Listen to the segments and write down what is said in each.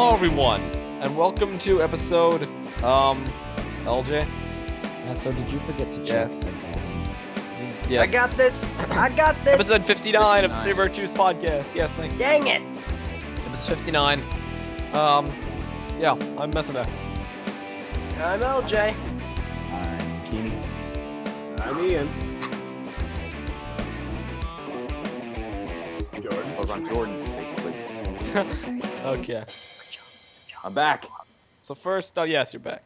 Hello everyone, and welcome to episode, LJ? Yeah, so did you forget to check? Yes. Yeah. I got this! I got this! Episode 59 of the Three Virtues podcast. Yes, thank you. Dang it! Episode 59. Yeah, I'm messing up. I'm LJ. I'm Keeney. I'm Ian. I was on Jordan, basically. Okay. I'm back. So first, oh yes, you're back.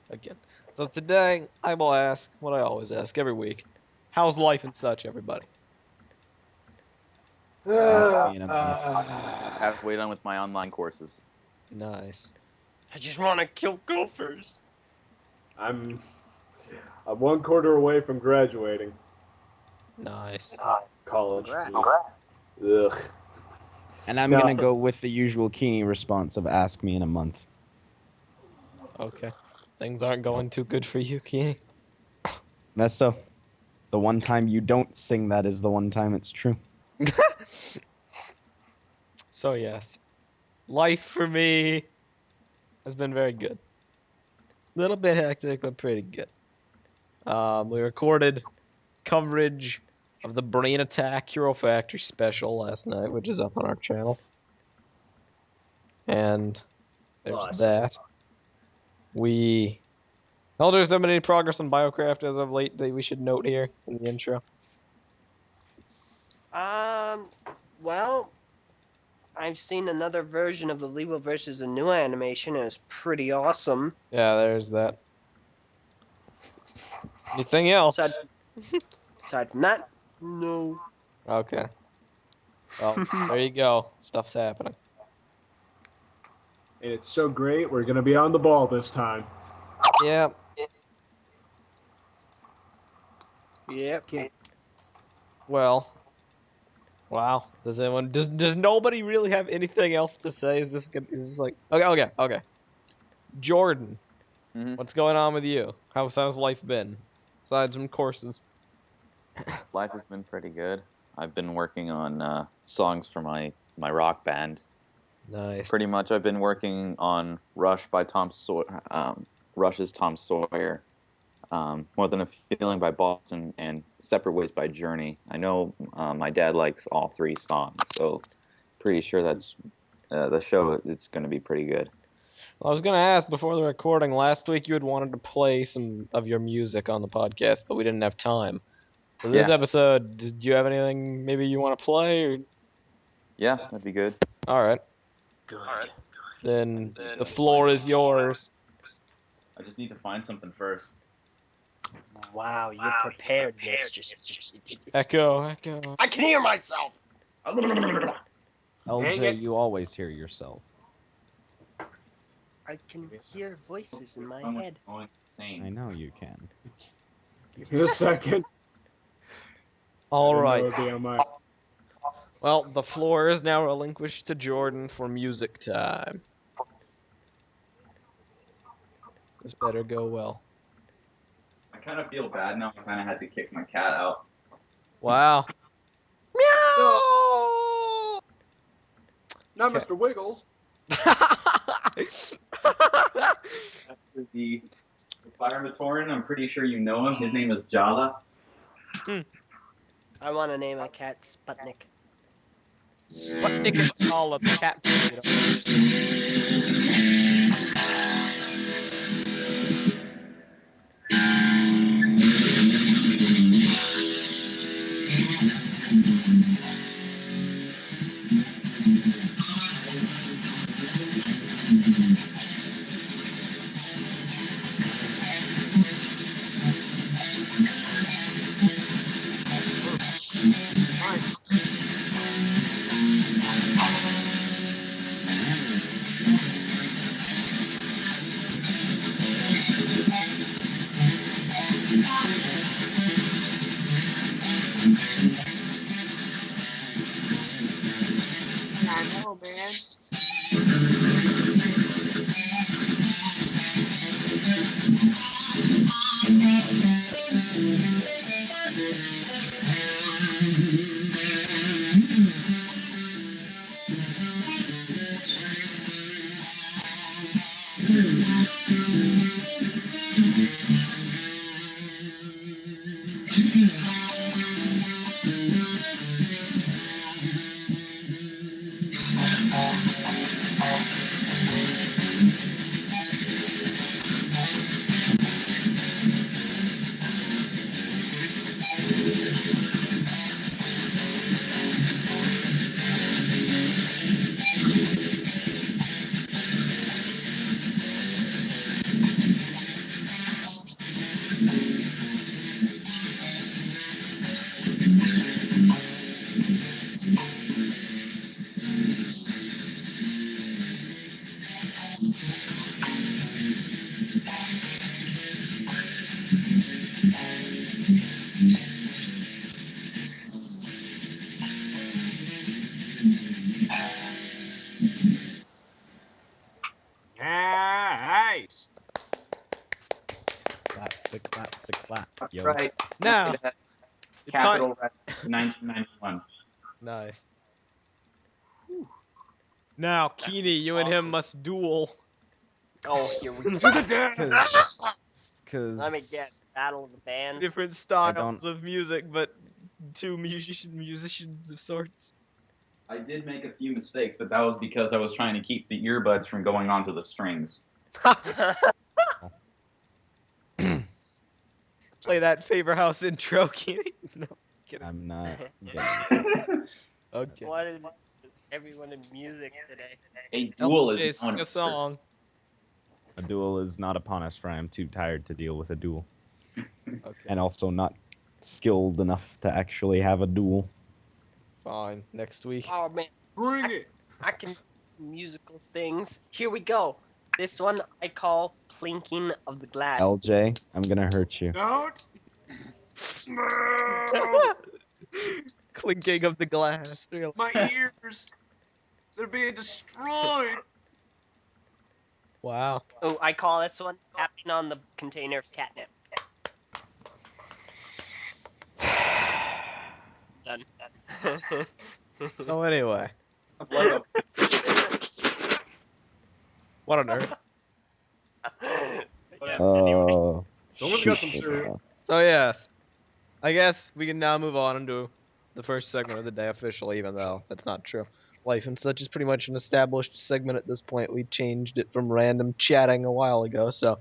Again. So today, I will ask what I always ask every week. How's life and such, everybody? Ask me in a month. Halfway done with my online courses. Nice. I just want to kill gophers. I'm 1 quarter away from graduating Nice. college. Congrats. Ugh. And I'm No. gonna go with the usual Keeney response of ask me in a month. Okay. Things aren't going too good for you, Keeney. That's so. The one time you don't sing that is the one time it's true. So yes, life for me has been very good. Little bit hectic, but pretty good. We recorded coverage of the Brain Attack Hero Factory special last night, which is up on our channel. And there's Nice. that. There's not been any progress on Biocraft as of late that we should note here in the intro. Well, I've seen another version of the Lebo versus a new animation, and it's pretty awesome. Yeah, there's that. Anything else? Aside from that, no. Okay. Well, there you go. Stuff's happening. And it's so great, we're gonna be on the ball this time. Yeah. Yep. Well. Wow. Does nobody really have anything else to say? Is this like okay. Jordan, what's going on with you? How's life been? Besides some courses. Life has been pretty good. I've been working on songs for my rock band. Nice. Pretty much, I've been working on Rush by Tom Sawyer. Rush's Tom Sawyer. More Than a Feeling by Boston, and Separate Ways by Journey. I know my dad likes all 3 songs, so pretty sure that's the show. It's going to be pretty good. Well, I was gonna ask before the recording. Last week you had wanted to play some of your music on the podcast, but we didn't have time. For this Yeah. episode, did you have anything maybe you want to play? Or... Yeah, that'd be good. All right. Good. Then the floor is yours. I just need to find something first. Wow, your preparedness just... Echo. I can hear myself! LJ, you always hear yourself. I can hear voices in my head. I know you can. Give me a second. All I right. don't know, it'll be on my- Well, the floor is now relinquished to Jordan for music time. This better go well. I kind of feel bad now. I kind of had to kick my cat out. Wow. Meow! Not Okay. Mr. Wiggles. The Fire Matoran, I'm pretty sure you know him. His name is Jala. I want to name a cat Spudnik. Sputnik is all of the cat food. Nice. Clap, click, clap, click, clap. Yo. Right. Now, it's time. Capital Records, 1991. Nice. Now, Keeney, you and him Awesome. must duel. Oh, here we go. To the death. Cause Let me guess. Battle of the Bands. Different styles don't- of music, but two musicians of sorts. I did make a few mistakes, but that was because I was trying to keep the earbuds from going onto the strings. Play that Favor House intro, Keeney. No, kidding. I'm not. Okay. What is everyone in music today? A duel LJ, is sing known a song. A duel is not upon us, for I am too tired to deal with a duel, Okay, and also not skilled enough to actually have a duel. fine. Next week. Oh man, Bring it. I can do musical things. Here we go. This one I call Plinking of the Glass. LJ, I'm gonna hurt you. Don't. No. Clinking of the glass. My ears. They're being destroyed. Wow. Oh, I call this one tapping on the container of catnip. Done. So anyway, what on earth? Yes, Oh. anyway. Someone's got some cereal. So yes, I guess we can now move on into the first segment of the day officially, even though that's not true. Life and Such is pretty much an established segment at this point. We changed it from random chatting a while ago, so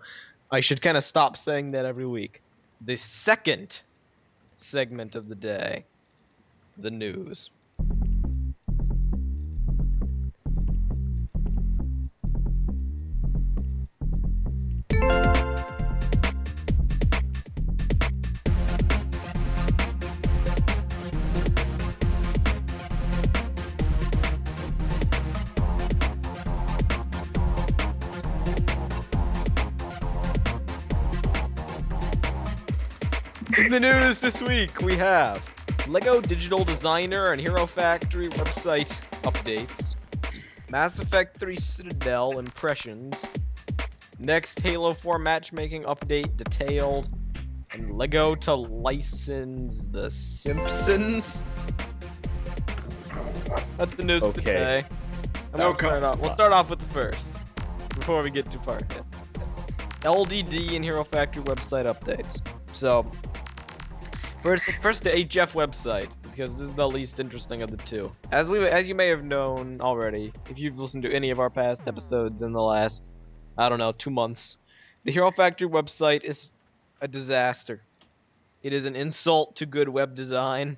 I should kind of stop saying that every week. The second segment of the day, the news. In the news this week, we have LEGO Digital Designer and Hero Factory website updates, Mass Effect 3 Citadel impressions, next Halo 4 matchmaking update detailed, and LEGO to license The Simpsons. That's the news of the Okay. day. And we'll start off with the first, before we get too far ahead. LDD and Hero Factory website updates. So, first the HF website, because this is the least interesting of the two. As you may have known already, if you've listened to any of our past episodes in the last, I don't know, 2 months, the Hero Factory website is a disaster. It is an insult to good web design,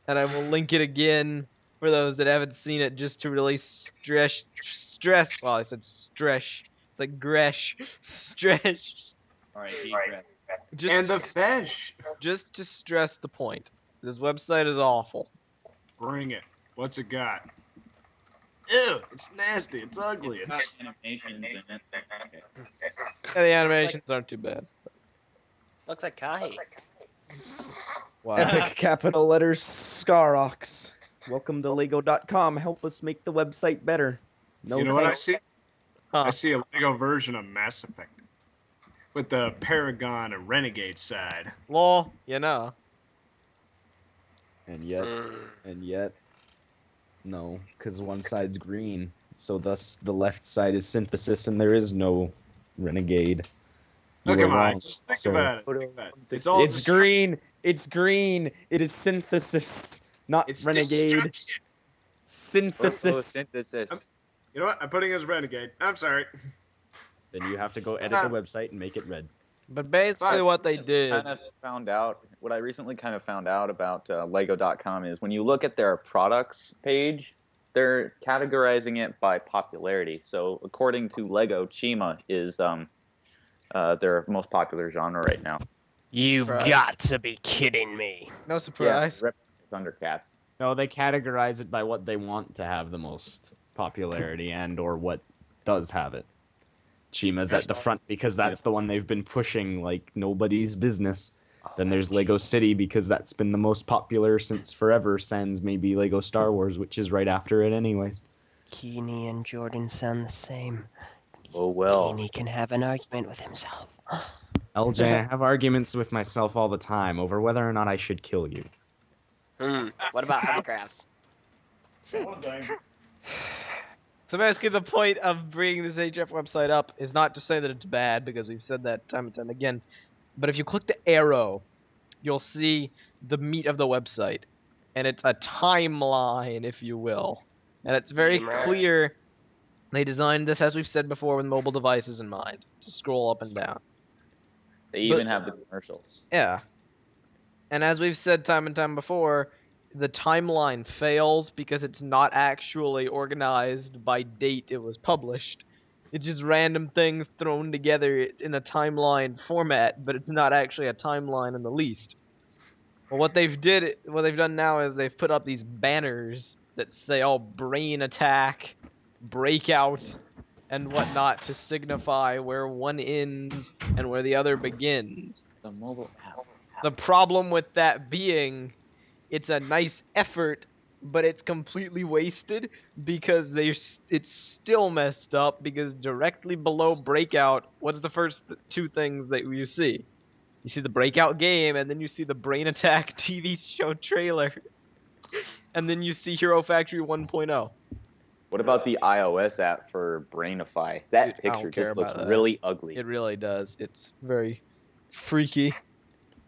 and I will link it again for those that haven't seen it, just to really stress. Well, I said stress. It's like gresh, stress. Alright, Just And the to, fish. just to stress the point, this website is awful. Bring it. What's it got? Ew, it's nasty. It's ugly. It's animations in it. Yeah, the animations aren't too bad. Looks like Kahi. Wow. Epic capital letters Scarox. Welcome to Lego.com. Help us make the website better. No You know what I thanks. see? Huh. I see a Lego version of Mass Effect with the Paragon and Renegade side. Lol, you know. And yet, no, because one side's green. So thus the left side is synthesis and there is no Renegade. You Oh, were come on, wrong, just think sir. about it. Photo Think about it. of It's all It's green. It's green. It is synthesis, not It's renegade. destruction. Synthesis. Photosynthesis. You know what? I'm putting it as renegade. I'm sorry. Then you have to go edit the website and make it red. But basically, what they did. Kind of found out what I recently kind of found out about Lego.com is when you look at their products page, they're categorizing it by popularity. So according to Lego, Chima is their most popular genre right now. You've Right. got to be kidding me. No surprise. Yeah, Thundercats. No, they categorize it by what they want to have the most popularity and or what does have it. Chima's at the front because that's the one they've been pushing like nobody's business. Then there's Lego City because that's been the most popular since forever, sans maybe Lego Star Wars, which is right after it anyways. Keeney and Jordan sound the same. Oh well. Keeney can have an argument with himself. LJ, I have arguments with myself all the time over whether or not I should kill you. What about hovercrafts? So basically, the point of bringing this HF website up is not to say that it's bad, because we've said that time and time again. But if you click the arrow, you'll see the meat of the website. And it's a timeline, if you will. And it's very clear they designed this, as we've said before, with mobile devices in mind, to scroll up and down. They even have the commercials. Yeah. And as we've said time and time before, the timeline fails because it's not actually organized by date it was published. It's just random things thrown together in a timeline format, but it's not actually a timeline in the least. Well, what they've done now is they've put up these banners that say, "Oh, brain attack, breakout," and whatnot to signify where one ends and where the other begins. The mobile app. The problem with that being, it's a nice effort, but it's completely wasted because it's still messed up because directly below Breakout, what's the first two things that you see? You see the Breakout game, and then you see the Brain Attack TV show trailer, and then you see Hero Factory 1.0. What about the iOS app for Brainify? That Dude, I picture don't care just looks about that. really ugly. It really does. It's very freaky.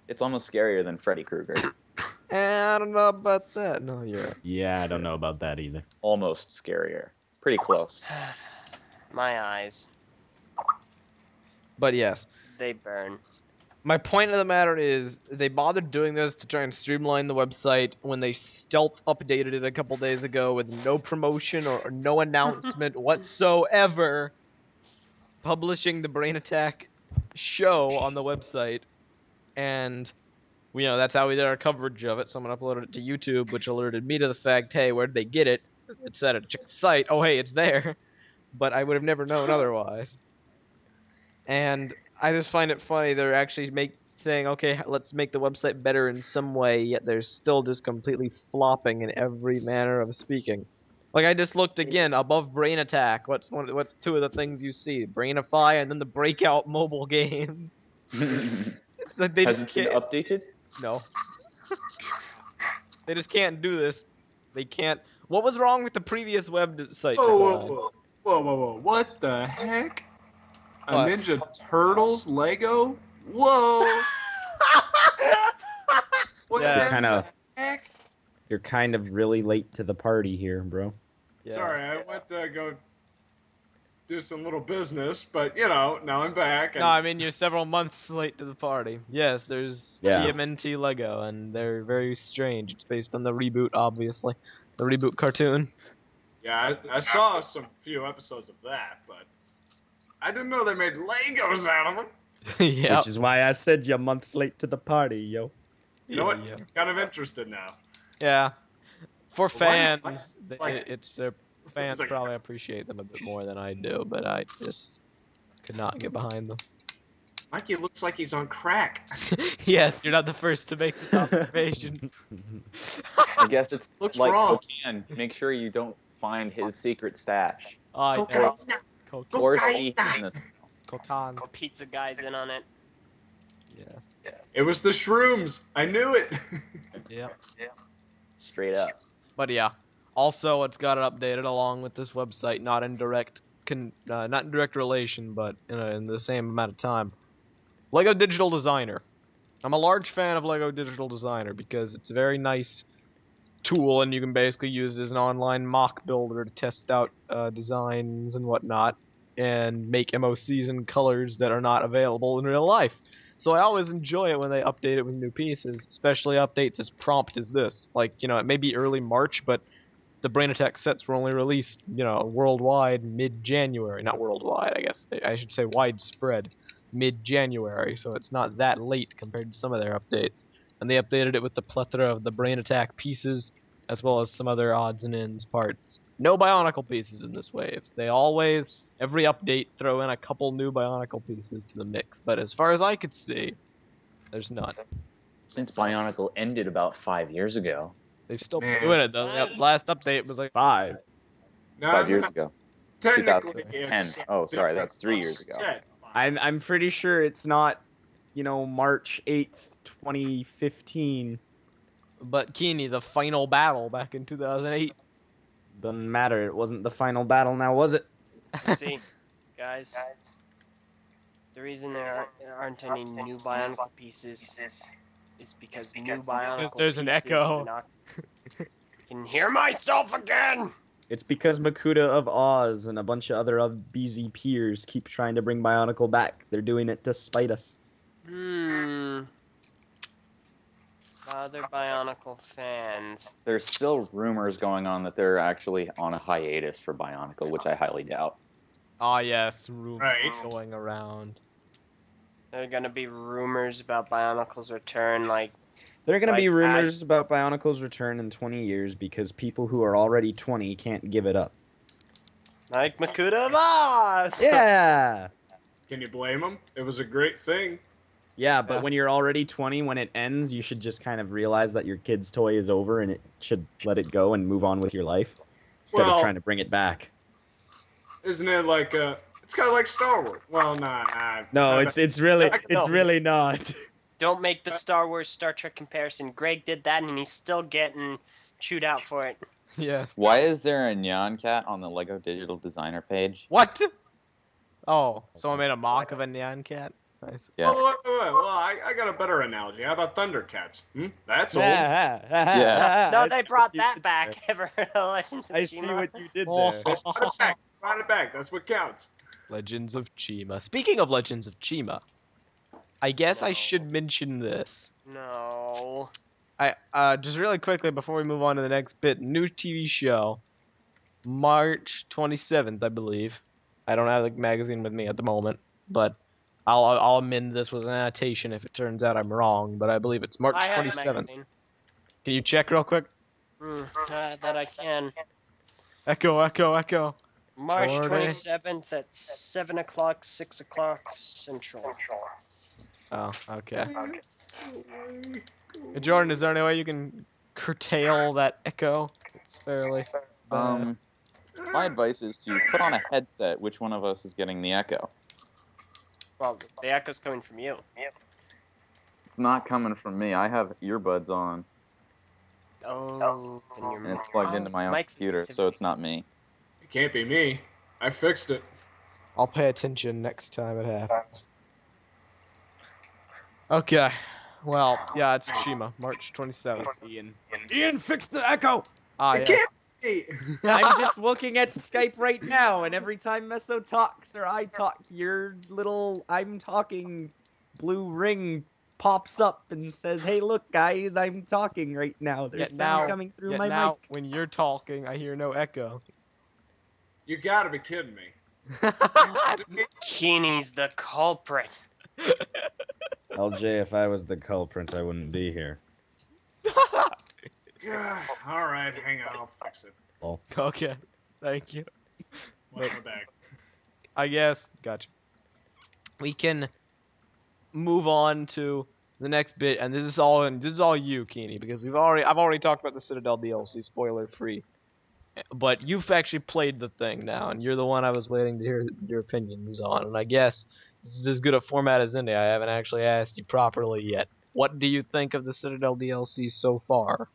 It's almost scarier than Freddy Krueger. I don't know about that. No, you're right. Yeah, I don't know about that either. Almost scarier. Pretty close. My eyes, But yes. they burn. My point of the matter is, they bothered doing this to try and streamline the website when they stealth updated it a couple days ago with no promotion or no announcement whatsoever, publishing the Brain Attack show on the website, and that's how we did our coverage of it. Someone uploaded it to YouTube, which alerted me to the fact, hey, where'd they get it? It said it, check the site. Oh, hey, it's there. But I would have never known otherwise. And I just find it funny they're actually saying, okay, let's make the website better in some way, yet they're still just completely flopping in every manner of speaking. Like, I just looked again, above Brain Attack, what's two of the things you see? Brainify and then the Breakout mobile game. It's like they Has just it been can't... updated? No. They just can't do this. They can't... What was wrong with the previous website design? Whoa. What the heck? A What? Ninja Turtles Lego? Whoa! What Yeah. the heck? You're kind of really late to the party here, bro. Yes. Sorry, I went to go do some little business, but now I'm back. And No, I mean, you're several months late to the party. Yes, there's Yeah. TMNT Lego, and they're very strange. It's based on the reboot, obviously. The reboot cartoon. yeah, I saw some few episodes of that, but I didn't know they made Legos out of them. Yeah. Which is why I said you're months late to the party, yo. You know what? Yeah. Kind of interested now. Yeah. For Why is- fans, like- their fans like- probably appreciate them a bit more than I do, but I just could not get behind them. Mikey looks like he's on crack. Yes, you're not the first to make this observation. I guess it's Looks like wrong. Cocaine. Make sure you don't find his secret stash. I know. Cocaine. Or see him in the Cocaine. Pizza guy's in on it. Yes. It was the shrooms. I knew it. Yeah. straight up. But yeah. Also, it's got it updated along with this website, not in direct not in direct relation, but in the same amount of time. Lego Digital Designer. I'm a large fan of Lego Digital Designer because it's a very nice tool, and you can basically use it as an online mock builder to test out designs and whatnot, and make MOCs in colors that are not available in real life. So I always enjoy it when they update it with new pieces, especially updates as prompt as this. Like, it may be early March, but the Brain Attack sets were only released, worldwide mid-January. Not worldwide, I guess. I should say widespread mid-January, so it's not that late compared to some of their updates. And they updated it with the plethora of the Brain Attack pieces, as well as some other odds and ends parts. No Bionicle pieces in this wave. They always, every update, throw in a couple new Bionicle pieces to the mix. But as far as I could see, there's none. Since Bionicle ended about 5 years ago. They've still been Man. doing it, though. That last update was like 5. No, 5 years ago. Technically, 2010. it's Oh, sorry, that's 3 years ago. set. I'm pretty sure it's not, March 8th, 2015. But Keeney, the final battle back in 2008. Doesn't matter. It wasn't the final battle now, was it? See, guys, the reason there aren't any new Bionicle pieces is because new Bionicle Because there's an pieces echo. are not... I can hear myself again! It's because Makuta of Oz and a bunch of other BZ peers keep trying to bring Bionicle back. They're doing it to spite us. Other Bionicle fans. There's still rumors going on that they're actually on a hiatus for Bionicle, which I highly doubt. Ah, yes, rumors Right. going around. There are gonna be rumors about Bionicle's return, like... There are going to be Like, rumors about Bionicle's return in 20 years because people who are already 20 can't give it up. Like Makuta of Oz! Yeah! Can you blame them? It was a great thing. Yeah, but Yeah. when you're already 20, when it ends, you should just kind of realize that your kid's toy is over and it should let it go and move on with your life instead Well- of trying to bring it back. Isn't it like it's kind of like Star Wars. Well, nah. No, it's really not. Don't make the Star Wars Star Trek comparison. Greg did that and he's still getting chewed out for it. Yeah. Why is there a Nyan Cat on the Lego Digital Designer page? What? Oh, someone made a mock of a Nyan Cat? Nice. Yeah. Well, I got a better analogy. How about Thundercats? That's old. Yeah. No, they brought that back. Ever heard of Legends of I see Chima? what you did Oh. there. Brought it back. That's what counts. Legends of Chima. Speaking of Legends of Chima, I guess I should mention this. No. I just really quickly before we move on to the next bit, new TV show, March 27th, I believe. I don't have the magazine with me at the moment, but I'll amend this with an annotation if it turns out I'm wrong. But I believe it's March I have the 27th. magazine. Can you check real quick? That I can. Echo. March Order. 27th at 7 o'clock, 6 o'clock Central. Oh, okay. Hey, Jordan, is there any way you can curtail that echo? It's fairly. My advice is to put on a headset. Which one of us is getting the echo? Well, the echo's coming from you. It's not coming from me. I have earbuds on, Oh, then your and it's plugged into my own mic computer, so sensitivity. it's not me. It can't be me. I fixed it. I'll pay attention next time it happens. Okay. Well, yeah, it's Tsushima, March 27th. Ian, fix the echo! Ah, It yeah. can't be. I'm just looking at Skype right now, and every time Meso talks or I talk, your little I'm talking blue ring pops up and says, "Hey, look, guys, I'm talking right now. There's Yet sound now- coming through Yet my now, mic." when you're talking, I hear no echo. You gotta be kidding me. Keeney's the culprit. LJ, if I was the culprit, I wouldn't be here. All right, hang on. I'll fix it. Okay, thank you. Watch my back. I guess. Gotcha. We can move on to the next bit, and this is all you, Keeney, because I've already talked about the Citadel DLC, spoiler free. But you've actually played the thing now, and you're the one I was waiting to hear your opinions on. And I guess this is as good a format as any. I haven't actually asked you properly yet. What do you think of the Citadel DLC so far?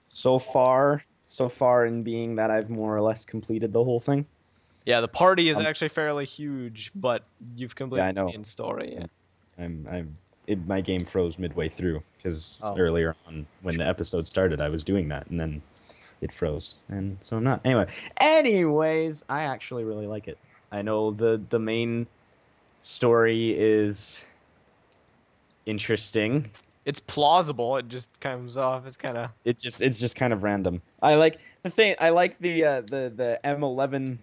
So far in being that I've more or less completed the whole thing. Yeah, the party is actually fairly huge, but you've completed I know. the main story. Yeah. My game froze midway through because Oh. earlier on when the episode started, I was doing that and then it froze, and so I'm not. Anyways, I actually really like it. I know the main story is interesting. It's plausible. It just comes off as kind of. It's just kind of random. I like the M11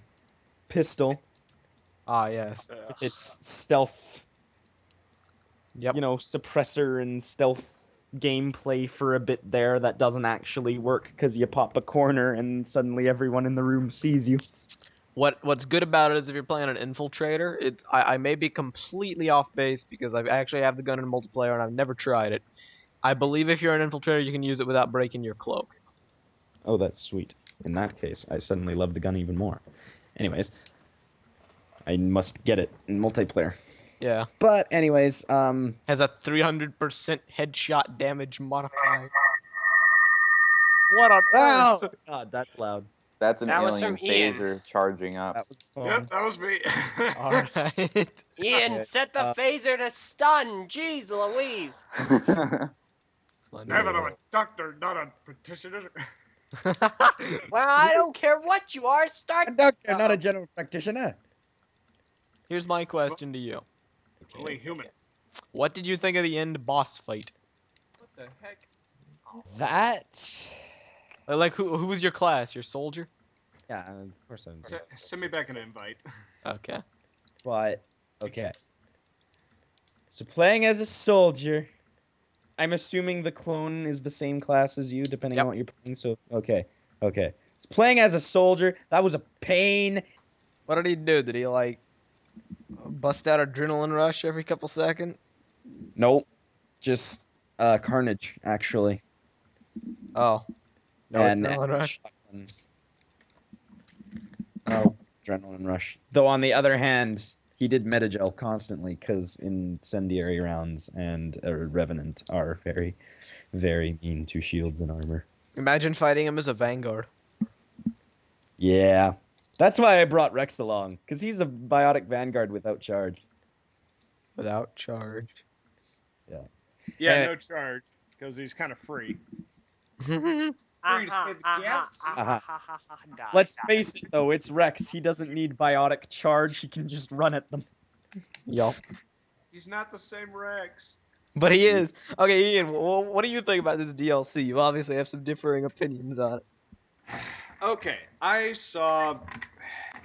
pistol. Ah, yes. With its stealth, Yep. suppressor and stealth gameplay for a bit there that doesn't actually work because you pop a corner and suddenly everyone in the room sees you. What's good about it is if you're playing an infiltrator, I may be completely off base because I actually have the gun in multiplayer and I've never tried it. I believe if you're an infiltrator, you can use it without breaking your cloak. Oh, that's sweet. In that case, I suddenly love the gun even more. Anyways, I must get it in multiplayer. Yeah. But anyways, Has a 300% headshot damage modifier. What on oh earth? God, that's loud. That's an That was alien from Ian. phaser charging up. That was fun. Yep, that was me. Alright. Ian, Okay, set the phaser to stun. Jeez Louise. Never I'm a doctor, not a petitioner. Well, I don't care what you are. Start. A doctor, not a general practitioner. Here's my question to you. Only human. What did you think of the end boss fight? What the heck? That. Like, who was your class? Your soldier? Yeah, of course I'm. Send me back an invite. Okay. But okay. So playing as a soldier, I'm assuming the clone is the same class as you, depending Yep. on what you're playing. So okay. So playing as a soldier, that was a pain. What did he do? Did he, like, bust out adrenaline rush every couple seconds? Nope. Just carnage, actually. Oh. No and adrenaline rush? shotguns. Oh. Adrenaline rush. Though on the other hand, he did metagel constantly because incendiary rounds and revenant are very, very mean to shields and armor. Imagine fighting him as a vanguard. Yeah, that's why I brought Rex along because he's a biotic vanguard without charge. Without charge. Yeah, Eh. no charge, because he's kind of free. Let's face it though, it's Rex. He doesn't need biotic charge. He can just run at them. Yup. He's not the same Rex. But he is. Okay, Ian, what do you think about this DLC? You obviously have some differing opinions on it. Okay, I saw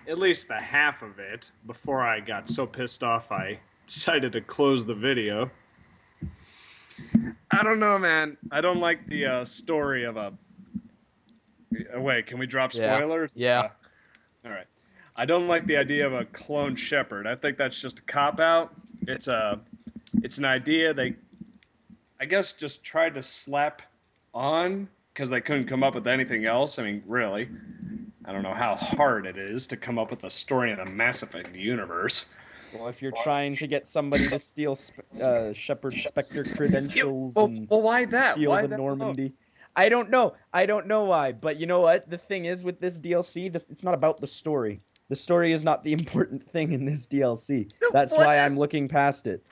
at least the half of it before I got so pissed off I decided to close the video. I don't know, man. I don't like the story of a... Wait, can we drop Yeah. spoilers? Yeah. All right. I don't like the idea of a clone shepherd. I think that's just a cop-out. It's an idea they, I guess, just tried to slap on because they couldn't come up with anything else. I mean, really. I don't know how hard it is to come up with a story in the Mass Effect universe. Well, if you're trying to get somebody to steal Shepard Spectre credentials Well, and why that? steal Why the that Normandy. I don't know why, but you know what? The thing is with this DLC, it's not about the story. The story is not the important thing in this DLC. No, That's what why is- I'm looking past it.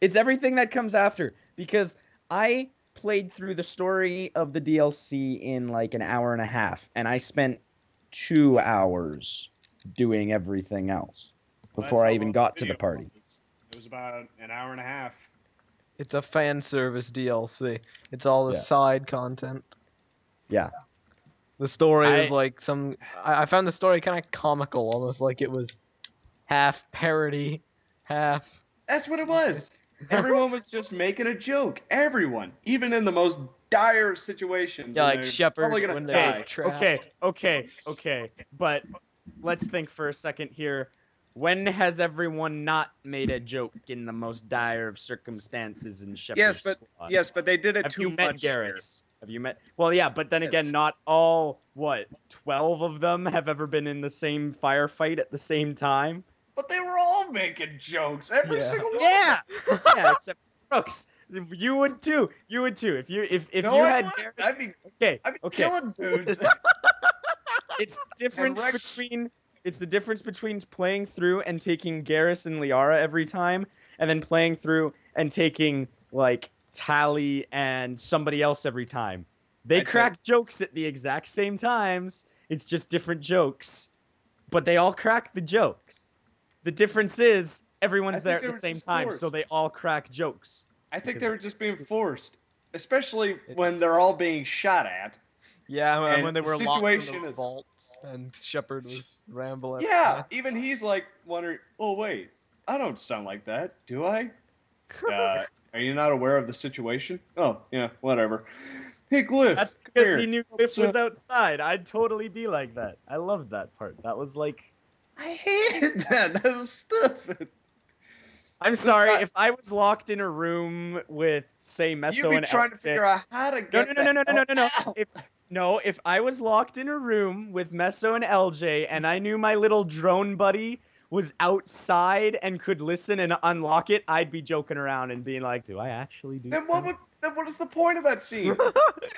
It's everything that comes after, because I played through the story of the DLC in like an hour and a half, and I spent 2 hours doing everything else before I even got to the party. It was about an hour and a half. It's a fan service DLC. It's all the Yeah. side content. Yeah. The story is like some. I found the story kind of comical, almost like it was half parody, half. That's what it was. Everyone was just making a joke. Everyone, even in the most dire situations. Yeah, and like they're shepherds probably gonna when die. they're trapped. Okay. But let's think for a second here. When has everyone not made a joke in the most dire of circumstances in Shepard's squad? Yes, but they did it Have too you met much. here. Garrus? Have you met? Well, yeah, but then again, Yes. not all, 12 of them have ever been in the same firefight at the same time? But they were all making jokes. Every Yeah. single one. Yeah! Yeah, except for Brooks. You would too. If No, you I had wouldn't. Garrus... I'd be Okay. killing dudes. It's difference And Rex- between It's the difference between playing through and taking Garrus and Liara every time, and then playing through and taking, like, Tally and somebody else every time. They crack jokes at the exact same times. It's just different jokes. But they all crack the jokes. The difference is everyone's there at the same time, so they all crack jokes. I think they were just being forced, especially when they're all being shot at. Yeah, And when they the were locked in situation those is- vaults and Shepard was rambling. Yeah, even he's like wondering, oh wait, I don't sound like that, do I? Are you not aware of the situation? Oh, yeah, whatever. Hey, Glyph, That's come because here. he knew Glyph was outside. I'd totally be like that. I loved that part. That was like... I hated that. That was stupid. I'm sorry, guy- if I was locked in a room with, say, Meso You'd be and trying to LJ figure out how to get No, if I was locked in a room with Meso and LJ and I knew my little drone buddy was outside and could listen and unlock it, I'd be joking around and being like, do I actually do Then something? what is the point of that scene?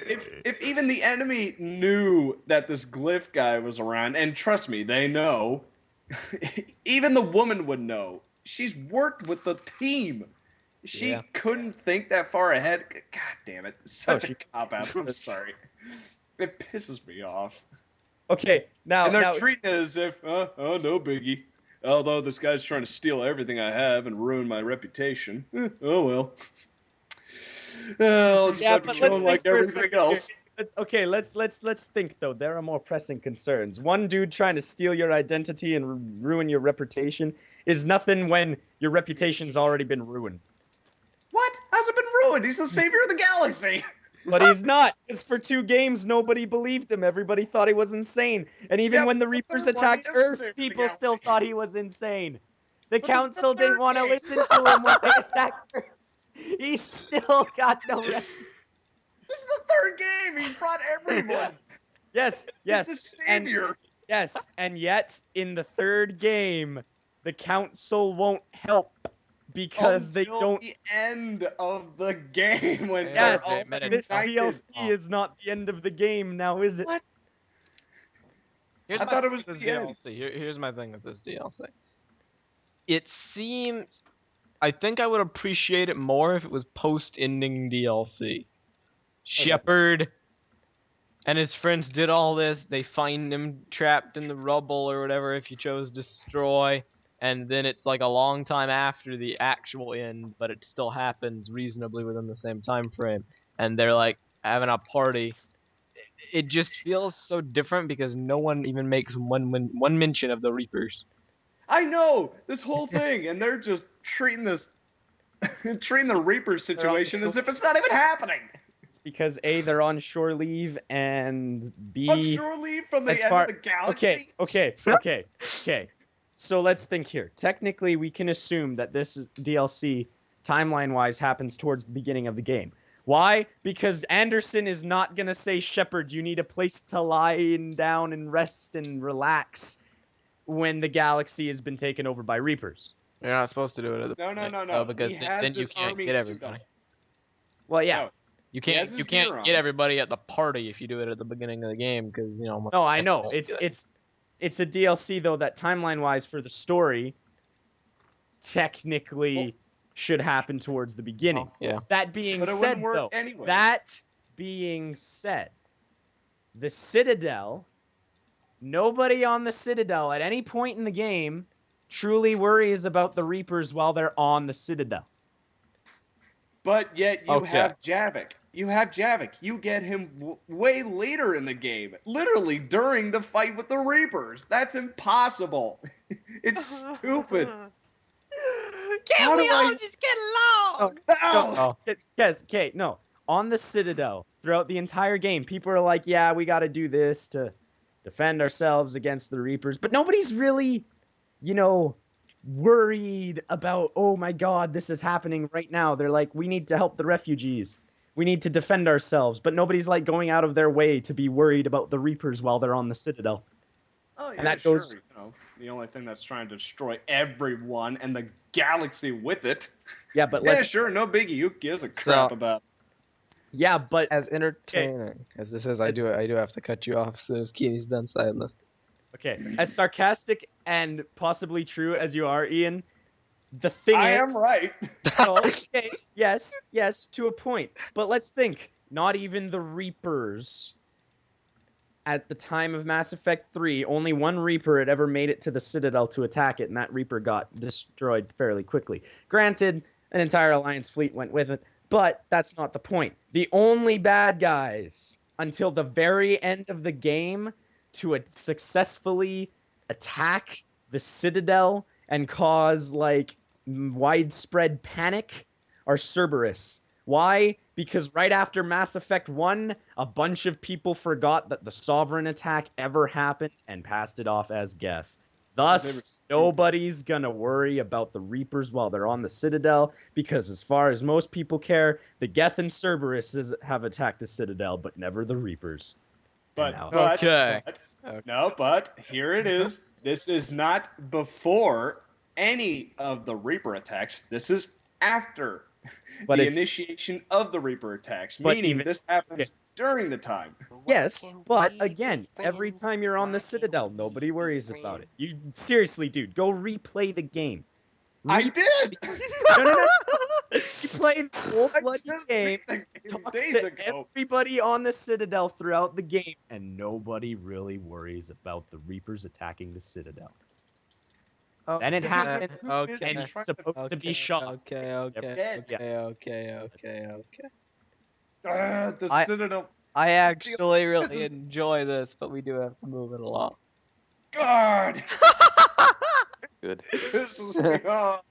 if even the enemy knew that this Glyph guy was around, and trust me, they know, even the woman would know. She's worked with the team. She couldn't think that far ahead. God damn it. Such a cop-out. I'm sorry. It pisses me off. Okay, now... And they're treating it as if, oh, no biggie. Although this guy's trying to steal everything I have and ruin my reputation. Oh well. I'll just have to kill him like everything else. Let's think though. There are more pressing concerns. One dude trying to steal your identity and ruin your reputation is nothing when your reputation's already been ruined. What? How's it been ruined? He's the savior of the galaxy. But he's not. Because for 2 games, nobody believed him. Everybody thought he was insane. And even when the Reapers attacked Earth, people still thought he was insane. The Council didn't want to listen to him when they attacked Earth. He still got no refuge. This is the 3rd game. He brought everyone. Yes. He's the savior. And yet, in the 3rd game, the Council won't help. Because they don't. The end of the game when Yes, they're all this united. DLC is not the end of the game now, is it? What? Here's I my thought it thing was with the this end. DLC. Here's my thing with this DLC. It seems... I think I would appreciate it more if it was post-ending DLC. Shepard and his friends did all this. They find him trapped in the rubble or whatever if you chose destroy. And then it's like a long time after the actual end, but it still happens reasonably within the same time frame. And they're like having a party. It just feels so different because no one even makes one mention of the Reapers. I know this whole thing, and they're just treating this, treating the Reaper situation as if it's not even happening. It's because A, they're on shore leave, and B... On shore leave from the as end far- of the galaxy. Okay. So let's think here. Technically, we can assume that this DLC, timeline-wise, happens towards the beginning of the game. Why? Because Anderson is not going to say, Shepard, you need a place to lie down and rest and relax when the galaxy has been taken over by Reapers. You're not supposed to do it at the No, beginning, no. because He has then you his can't army get suit everybody. on. Well, yeah. No. You He has can't his gear on. get everybody at the party if you do it at the beginning of the game because No, I know. It's a DLC, though, that timeline-wise for the story technically should happen towards the beginning. yeah. That being But it said, wouldn't work though, anyway. that being said, the Citadel, nobody on the Citadel at any point in the game truly worries about the Reapers while they're on the Citadel. But yet you Okay. have Javik. You have Javik. You get him way later in the game. Literally during the fight with the Reapers. That's impossible. It's stupid. How do I- just get along? Oh. Yes, okay, no. On the Citadel, throughout the entire game, people are like, yeah, we got to do this to defend ourselves against the Reapers. But nobody's really, worried about, oh my god, this is happening right now. They're like, we need to help the refugees. We need to defend ourselves. But nobody's like going out of their way to be worried about the Reapers while they're on the Citadel. Oh, yeah, And that sure. goes- The only thing that's trying to destroy everyone and the galaxy with it. Yeah, but Yeah, sure, no biggie. Who gives a crap about? Yeah, but As entertaining as this is, I do have to cut you off as soon as Keeney's done saying this. Okay, as sarcastic and possibly true as you are, Ian, the thing I is... am right. No, okay, yes, to a point. But let's think. Not even the Reapers. At the time of Mass Effect 3, only one Reaper had ever made it to the Citadel to attack it, and that Reaper got destroyed fairly quickly. Granted, an entire Alliance fleet went with it, but that's not the point. The only bad guys until the very end of the game to successfully attack the Citadel and cause, like, widespread panic are Cerberus. Why? Because right after Mass Effect 1, a bunch of people forgot that the Sovereign attack ever happened and passed it off as Geth. Thus, nobody's gonna worry about the Reapers while they're on the Citadel, because as far as most people care, the Geth and Cerberus have attacked the Citadel, but never the Reapers. Okay. But here it is. This is not before any of the Reaper attacks. This is after But the it's... initiation of the Reaper attacks, But meaning even- this happens during the time. Yes, but again, every time you're on the Citadel, nobody worries about it. You seriously, dude, go replay the game. I did. No. You play the whole bloody game. Talk Days to ago. everybody on the Citadel throughout the game, and nobody really worries about the Reapers attacking the Citadel. Then it happened, Okay. and it's supposed to be shot. Okay. The I- Citadel. I actually really enjoy this, but we do have to move it along. God. Good. This is God.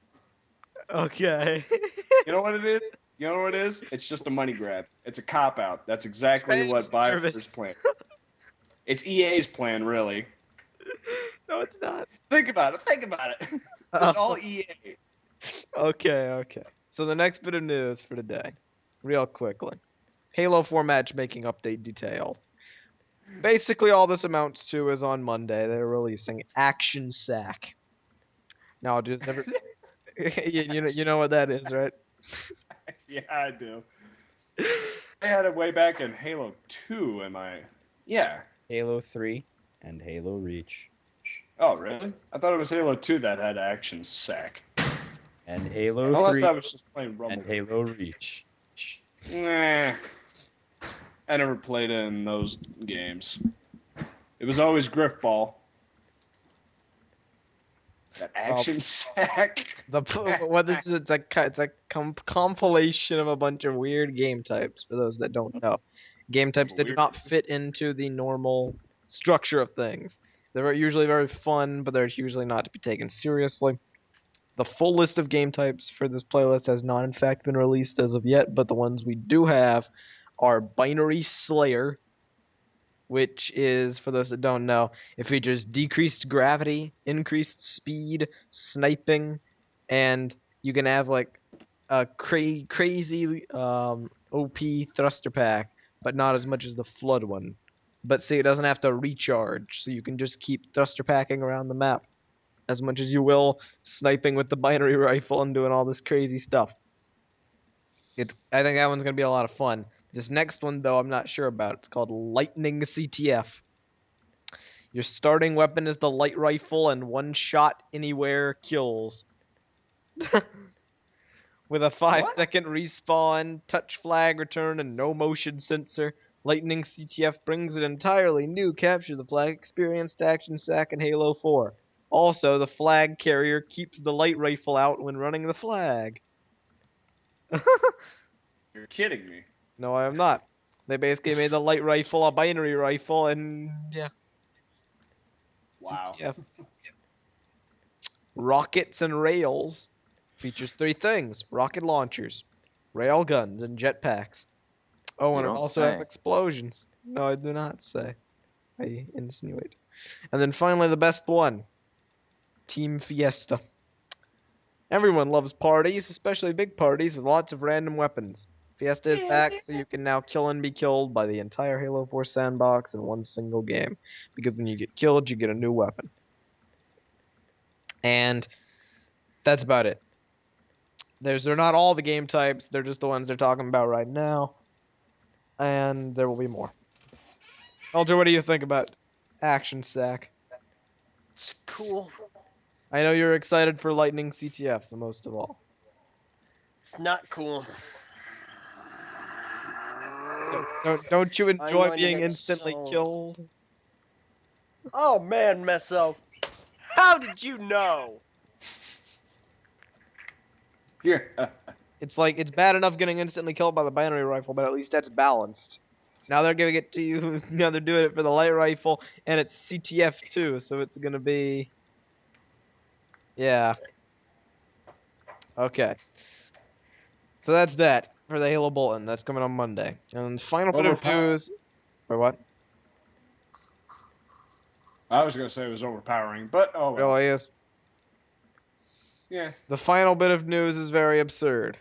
Okay. You know what it is? You know what it is? It's just a money grab. It's a cop out. That's exactly what BioWare's plan. It's EA's plan, really. No, it's not. Think about it. It's all EA. Okay. So the next bit of news for today, real quickly. Halo 4 matchmaking update detailed. Basically, all this amounts to is on Monday they're releasing Action Sack. Now, just never. you know what that is, right? Yeah, I do. I had it way back in Halo 2, am I? Yeah. Halo 3 and Halo Reach. Oh, really? I thought it was Halo 2 that had Action Sack. And Halo Unless 3 I was just playing Rumble. and Halo Reach. Nah. I never played in those games. It was always Griffball. That Action Sack. What this is? It's a compilation of a bunch of weird game types. For those that don't know, game types that do not fit into the normal structure of things. They're usually very fun, but they're usually not to be taken seriously. The full list of game types for this playlist has not, in fact, been released as of yet, but the ones we do have are Binary Slayer, which is, for those that don't know, it features decreased gravity, increased speed, sniping, and you can have like a crazy OP thruster pack, but not as much as the Flood one. But see, it doesn't have to recharge, so you can just keep thruster packing around the map as much as you will, sniping with the binary rifle and doing all this crazy stuff. I think that one's going to be a lot of fun. This next one, though, I'm not sure about. It's called Lightning CTF. Your starting weapon is the light rifle, and one shot anywhere kills. With a 5-second respawn, touch flag return, and no motion sensor, Lightning CTF brings an entirely new capture the flag experience to Action Sack in Halo 4. Also, the flag carrier keeps the light rifle out when running the flag. You're kidding me. No, I am not. They basically made the light rifle a binary rifle, and yeah. Wow. CTF. Rockets and Rails features 3 things: rocket launchers, rail guns, and jetpacks. Oh, You and it don't also say. has explosions. No, I do not say. I insinuate. And then finally, the best one: Team Fiesta. Everyone loves parties, especially big parties with lots of random weapons. Fiesta is back, so you can now kill and be killed by the entire Halo 4 sandbox in one single game. Because when you get killed, you get a new weapon. And that's about it. They're not all the game types, they're just the ones they're talking about right now. And there will be more. Alter, what do you think about Action Sack? It's cool. I know you're excited for Lightning CTF the most of all. It's not cool. Don't you I'm enjoy going to being get instantly so- killed? Oh man, Meso. How did you know? Yeah. It's like, it's bad enough getting instantly killed by the binary rifle, but at least that's balanced. Now they're giving it to you, now they're doing it for the light rifle, and it's CTF too, so it's gonna be... Yeah. Okay. So that's that for the Halo Bulletin. That's coming on Monday. And final bit of news... For what? I was gonna say it was overpowering, but oh well. Really is. Yeah. The final bit of news is very absurd.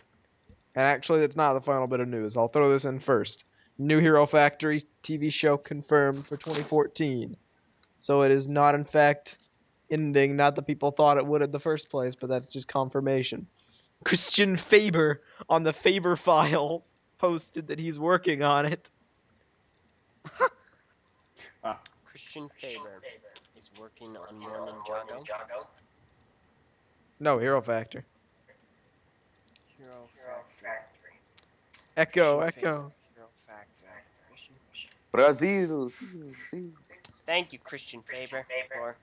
And actually, that's not the final bit of news. I'll throw this in first. New Hero Factory TV show confirmed for 2014. So it is not, in fact, ending. Not that people thought it would in the first place, but that's just confirmation. Christian Faber on the Faber Files posted that he's working on it. Christian Faber is working on more Ninjago. No, Hero Factor. Hero Factory. Echo, Christian Faber, Echo. Hero Factory. Brazil. Thank you, Christian Faber, for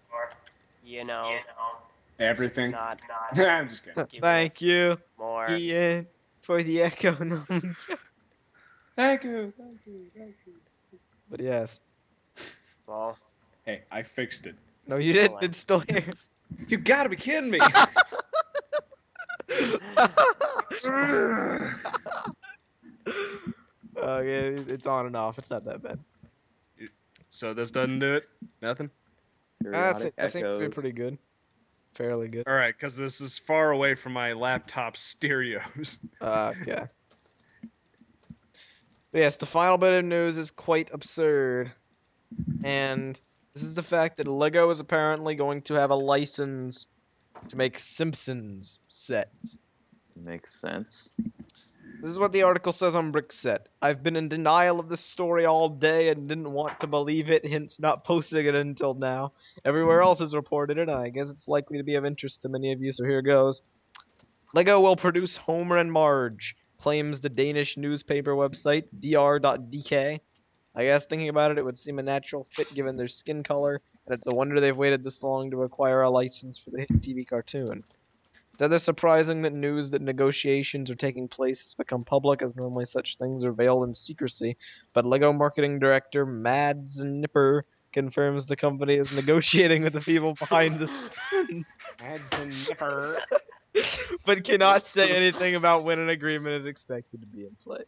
Everything. not I'm just kidding. giving Thank us you, more. Ian, for the Echo. Thank you. But yes. Well, Hey, I fixed it. No, you didn't. It's still here. You gotta be kidding me. Yeah, it's on and off. It's not that bad. So this doesn't do it? Nothing? Periodic That seems to be echoes. pretty good. Fairly good. All right, because this is far away from my laptop stereos. Okay. But yes, the final bit of news is quite absurd. And this is the fact that Lego is apparently going to have a license to make Simpsons sets. Makes sense. This is what the article says on Brickset. I've been in denial of this story all day and didn't want to believe it, hence not posting it until now. Everywhere else has reported it, and I guess it's likely to be of interest to many of you, so here goes. Lego will produce Homer and Marge, claims the Danish newspaper website, dr.dk. I guess thinking about it, it would seem a natural fit given their skin color, and it's a wonder they've waited this long to acquire a license for the hit TV cartoon. It's rather surprising that news that negotiations are taking place has become public, as normally such things are veiled in secrecy, but LEGO marketing director Mads Nipper confirms the company is negotiating with the people behind the Simpsons, Adds a nipper. but cannot say anything about when an agreement is expected to be in place.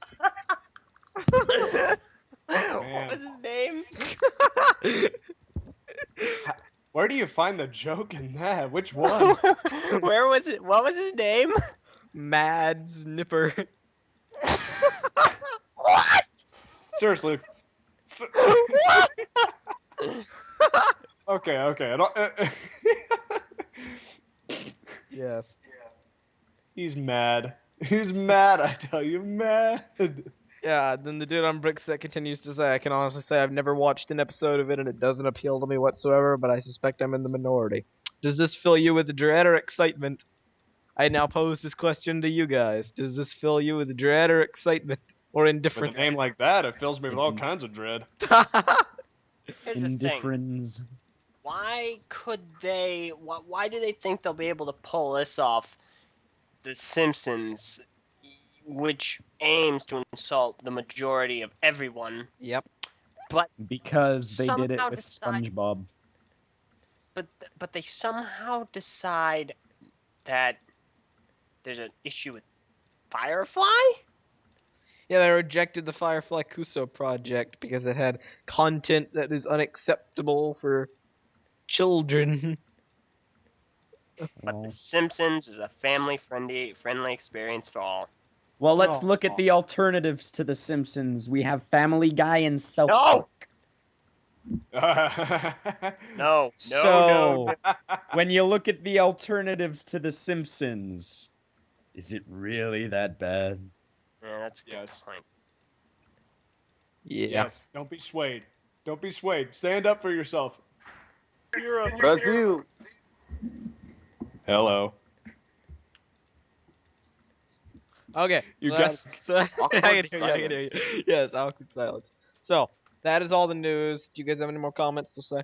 what was his name? Where do you find the joke in that? Which one? Where was it? What was his name? Mads Nipper. What? Seriously. Okay. I don't. Yes. He's mad. He's mad. I tell you, mad. Yeah, then the dude on Brickset continues to say, I can honestly say I've never watched an episode of it and it doesn't appeal to me whatsoever, but I suspect I'm in the minority. Does this fill you with dread or excitement? I now pose this question to you guys. Does this fill you with dread or excitement or With indifference? a name like that, it fills me with all kinds of dread. Here's the thing. Indifference. Why could they? Why do they think they'll be able to pull this off? The Simpsons, which aims to insult the majority of everyone, Yep. but Because they did it Somehow with decide- SpongeBob. but they somehow decide that there's an issue with Firefly. Yeah, they rejected the Firefly Kuso project because it had content that is unacceptable for children. But The Simpsons is a family-friendly experience for all. Well, let's Oh. look at the alternatives to The Simpsons. We have Family Guy and South No! Park. No, So, when you look at the alternatives to The Simpsons, is it really that bad? Yeah, that's a good Yes. point. Yeah. Yes. Don't be swayed. Don't be swayed. Stand up for yourself. Brazil. Hello. Okay. You so got- so, I Awkward can hear you. I can hear you. Yes, awkward silence. So that is all the news. Do you guys have any more comments to say?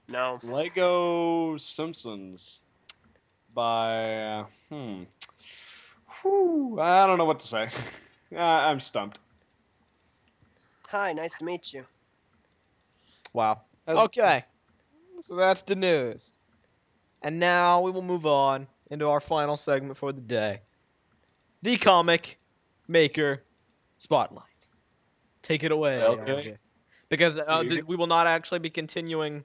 No. Lego Simpsons by Whew, I don't know what to say. I'm stumped. Hi, nice to meet you. Wow. As- Okay. So that's the news. And now we will move on into our final segment for the day. The Comic Maker Spotlight. Take it away, Okay. LJ. Because we will not actually be continuing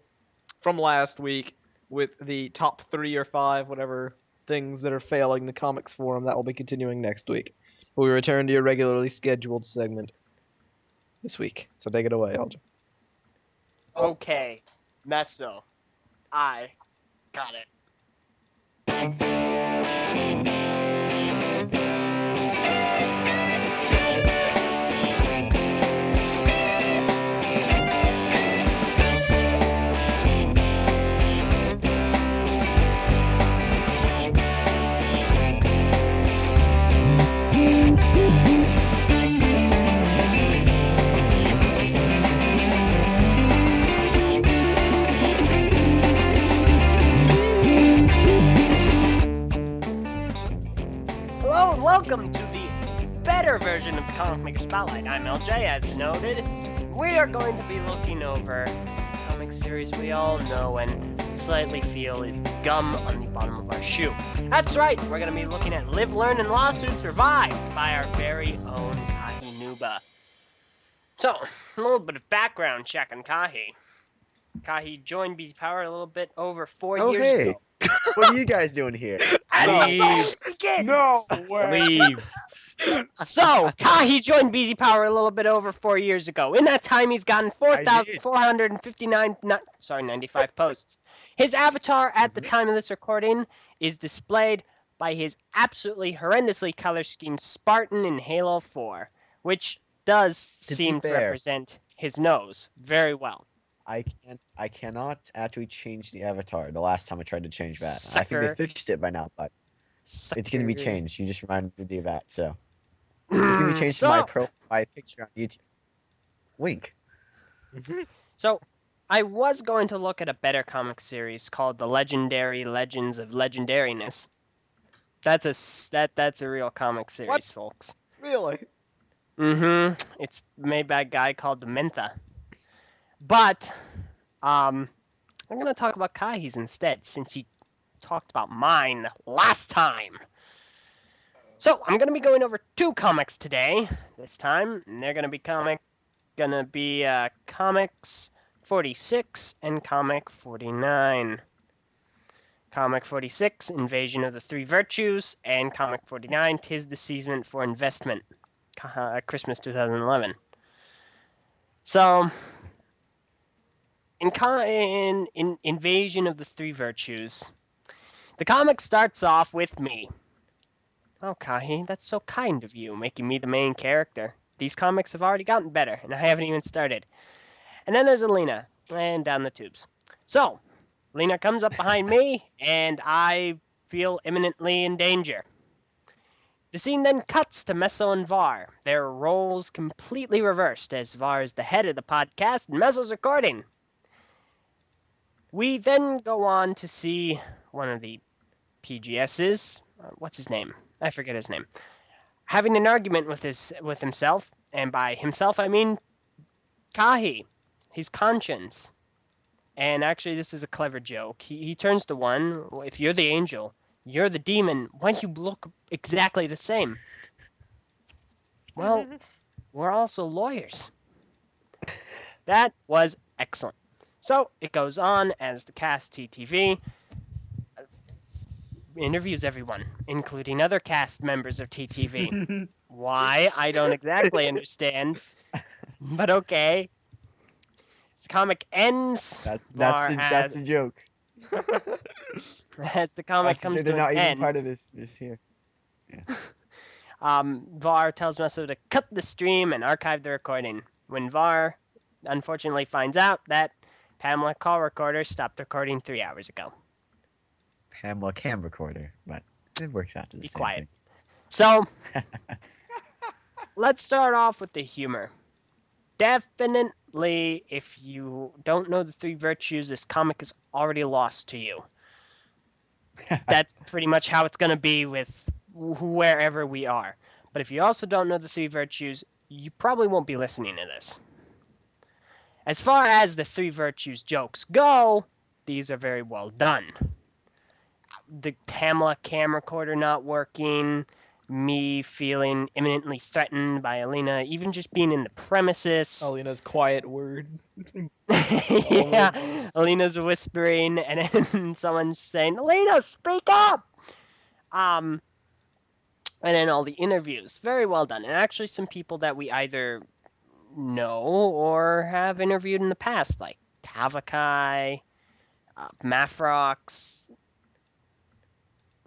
from last week with the top 3 or 5, whatever things that are failing the comics forum. That will be continuing next week. We return to your regularly scheduled segment this week. So take it away, LJ. Okay, Meso. I got it. Hello and welcome to the better version of the Comic Maker Spotlight. I'm LJ, as noted. We are going to be looking over a comic series we all know and slightly feel is gum on the bottom of our shoe. That's right, we're going to be looking at Live, Learn, and Lawsuit Survive by our very own Kahi Nuba. So, a little bit of background check on Kahi. Kahi joined BZ Power a little bit over 4 years hey. ago. What are you guys doing here? And so it begins! No way. Leave. So, Kahi joined BZ Power a little bit over 4 years ago. In that time, he's gotten 95 posts. His avatar at the time of this recording is displayed by his absolutely horrendously color schemed Spartan in Halo 4, which does seem to fair. represent his nose very well. I cannot actually change the avatar. The last time I tried to change that, I think Sucker. they fixed it by now, but it's gonna be Sucker. changed. You just reminded me of that, so it's gonna be changed to my picture on YouTube. Wink. So, I was going to look at a better comic series called The Legendary Legends of Legendariness. That's a real comic series, What? folks. Really? Mm-hmm. It's made by a guy called Mentha. But, I'm gonna talk about Kahi's instead, since he talked about mine last time. So, I'm gonna be going over 2 comics today, this time, and they're gonna be Comics 46 and Comic 49. Comic 46, Invasion of the Three Virtues, and Comic 49, 'Tis the Season for Investment, Christmas 2011. So, in Invasion of the Three Virtues, the comic starts off with me. Oh, Kahi, that's so kind of you, making me the main character. These comics have already gotten better, and I haven't even started. And then there's Alina, and down the tubes. So, Lena comes up behind me, and I feel imminently in danger. The scene then cuts to Meso and Var, their roles completely reversed, as Var is the head of the podcast and Meso's recording. We then go on to see one of the PGS's, what's his name? I forget his name. Having an argument with himself, and by himself I mean Kahi, his conscience. And actually, this is a clever joke. He turns to one. If you're the angel, you're the demon. Why do you look exactly the same? Well, we're also lawyers. That was excellent. So it goes on as the cast TTV interviews everyone, including other cast members of TTV. Why? I don't exactly understand. But okay. The comic ends. That's a joke. As the comic comes to they're not an even end, part of this here. Var tells Meso to cut the stream and archive the recording. When Var unfortunately finds out that Pamela call recorder stopped recording 3 hours ago. Pamela cam recorder, but it works out to the Be same quiet. thing. So, let's start off with the humor. Definitely, if you don't know the three virtues, this comic is already lost to you. That's pretty much how it's going to be with wherever we are. But if you also don't know the three virtues, you probably won't be listening to this. As far as the three virtues jokes go, these are very well done. The Pamela cam recorder not working, me feeling imminently threatened by Alina, even just being in the premises. Alina's quiet word. Yeah, Alina's whispering, and then someone's saying, "Alina, speak up!" And then all the interviews, very well done, and actually some people that we either know or have interviewed in the past, like Tavakai, Mafrox.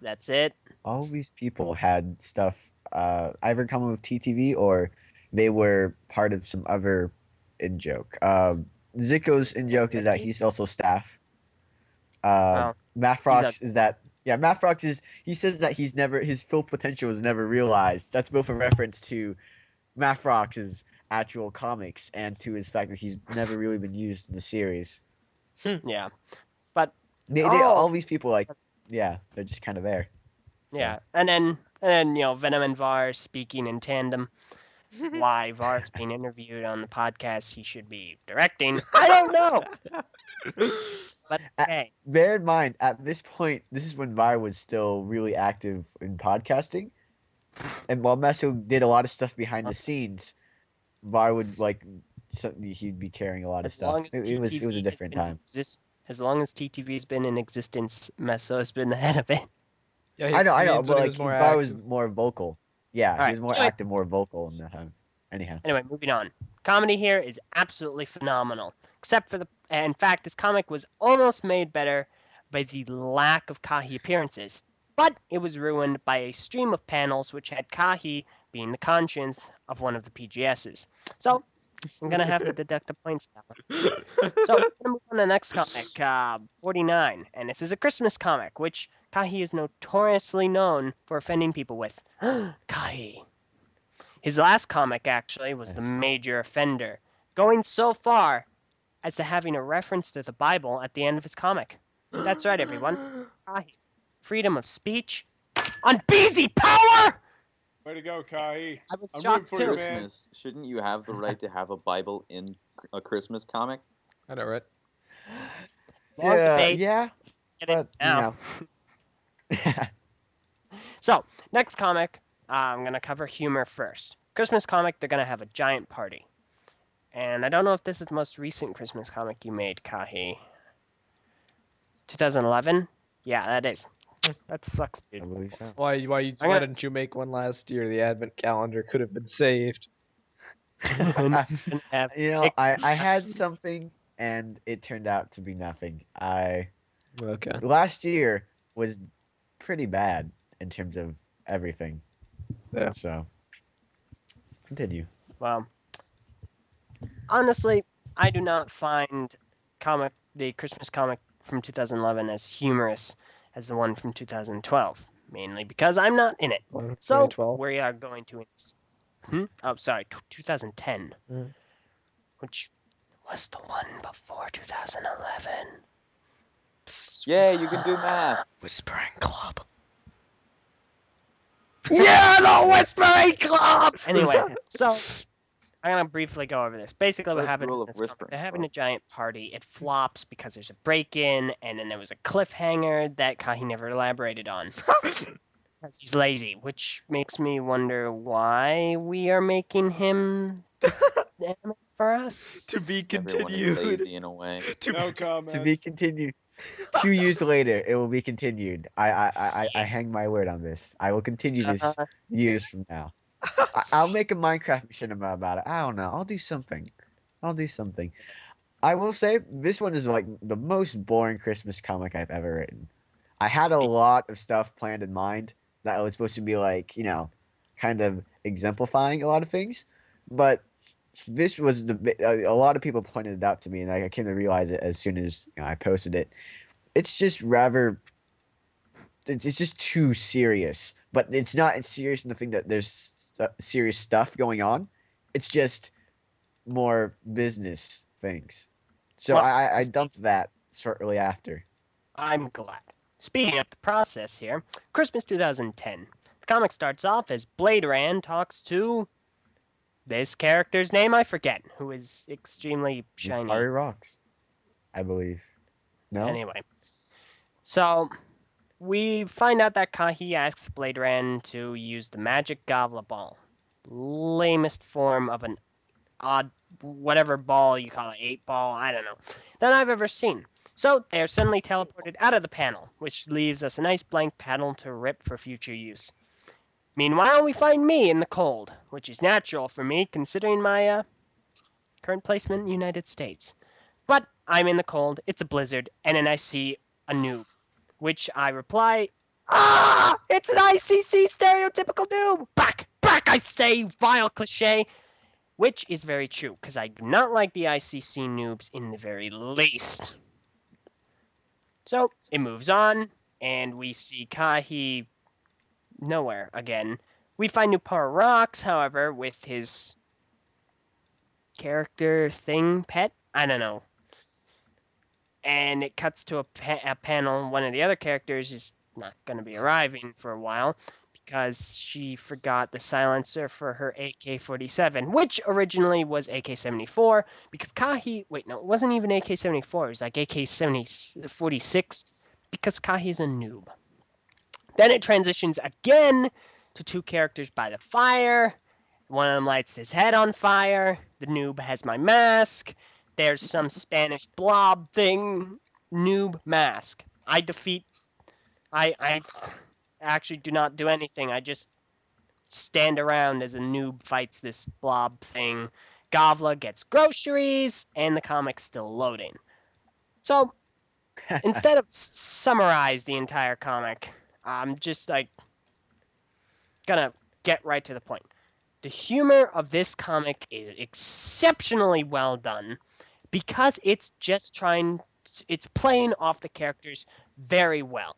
That's it. All these people had stuff either coming with TTV or they were part of some other in-joke. Zico's in-joke is that he's also staff. Wow. Mafrox is that Mafrox is he says that his full potential was never realized. That's both a reference to Mafrox's actual comics and to his fact that he's never really been used in the series. Yeah. All these people they're just kind of there. So. Yeah, and then Venom and Var speaking in tandem. Why Var's being interviewed on the podcast he should be directing, I don't know. But hey, Bear in mind, at this point, this is when Var was still really active in podcasting, and while Meso did a lot of stuff behind the scenes, Var would he'd be carrying a lot of stuff. It was a different time. As long as TTV's been in existence, Meso has been the head of it. Yeah, I know, means but when he was Var was active. more vocal. Yeah, Alright, he was more anyway. active, more vocal in that time. Anyhow. Anyway, moving on. Comedy here is absolutely phenomenal. Except for in fact, this comic was almost made better by the lack of Kahi appearances. But it was ruined by a stream of panels which had Kahi being the conscience of one of the PGSs. So, I'm going to have to deduct a point for that one. So, we're going to move on to the next comic, 49. And this is a Christmas comic, which Kahi is notoriously known for offending people with. Kahi. His last comic, actually, was The Yes. Major Offender, going so far as to having a reference to the Bible at the end of his comic. That's right, everyone. Kahi. Freedom of speech on BZ Power! Way to go, Kai. I was I'm shocked, rooting for too. you, man. Christmas. Shouldn't you have the right to have a Bible in a Christmas comic? I know, right? Long debate. Yeah, Get it but now. So, next comic, I'm going to cover humor first. Christmas comic, they're going to have a giant party. And I don't know if this is the most recent Christmas comic you made, Kahi. 2011? Yeah, that is. That sucks, I dude. believe so. Why I'm gonna- didn't you make one last year? The advent calendar could have been saved. Have I had something and it turned out to be nothing. Okay. Last year was pretty bad in terms of everything. Yeah. So continue. Well, honestly, I do not find the Christmas comic from 2011 as humorous as the one from 2012, mainly because I'm not in it. So 2012. we are going to. Oh, sorry, 2010, Mm. which was the one before 2011. Yeah, you can do math. Whispering Club. Yeah, the Whispering Club. Anyway, so I'm gonna briefly go over this. Basically, what First happens rule in of this comic, Whispering they're having a Club. giant party. It flops because there's a break-in, and then there was a cliffhanger that Kahi never elaborated on because he's lazy, which makes me wonder why we are making him the anime for us. To be Everyone is continued. lazy in a way. No comment. To be continued. 2 years later, it will be continued. I hang my word on this. I will continue this Uh, years from now. I'll make a Minecraft machinima about it. I don't know. I'll do something. I will say this one is like the most boring Christmas comic I've ever written. I had a lot of stuff planned in mind that was supposed to be like, kind of exemplifying a lot of things, but this was a lot of people pointed it out to me, and I came to realize it as soon as I posted it. It's just rather. It's just too serious, but it's not serious in the thing that there's serious stuff going on. It's just more business things. So Well, I dumped that shortly after. I'm glad. Speeding up the process here, Christmas 2010. The comic starts off as Blade Rand talks to this character's name I forget, who is extremely shiny. Ari rocks, I believe. No. Anyway, so we find out that Kahi asks Blade Rand to use the magic Gavla ball, lamest form of an odd whatever ball you call it, 8-ball, I don't know, that I've ever seen. So they're suddenly teleported out of the panel, which leaves us a nice blank panel to rip for future use. Meanwhile, we find me in the cold, which is natural for me considering my current placement in the United States. But I'm in the cold, it's a blizzard, and then I see a noob, which I reply, "Ah! It's an ICC stereotypical noob! Back! Back, I say, vile cliche!" Which is very true, because I do not like the ICC noobs in the very least. So, it moves on, and we see Kahi nowhere again. We find new power rocks, however, with his character thing pet? I don't know. And it cuts to a panel. One of the other characters is not going to be arriving for a while because she forgot the silencer for her AK-47, which originally was AK-74, because Kahi... Wait, no, it wasn't even AK-74. It was like AK-46, because Kahi's a noob. Then it transitions again to two characters by the fire. One of them lights his head on fire. The noob has my mask. There's some Spanish blob thing. Noob mask. I actually do not do anything. I just stand around as a noob fights this blob thing. Gavla gets groceries, and the comic's still loading. So, instead of summarize the entire comic, I'm just gonna get right to the point. The humor of this comic is exceptionally well done because it's playing off the characters very well.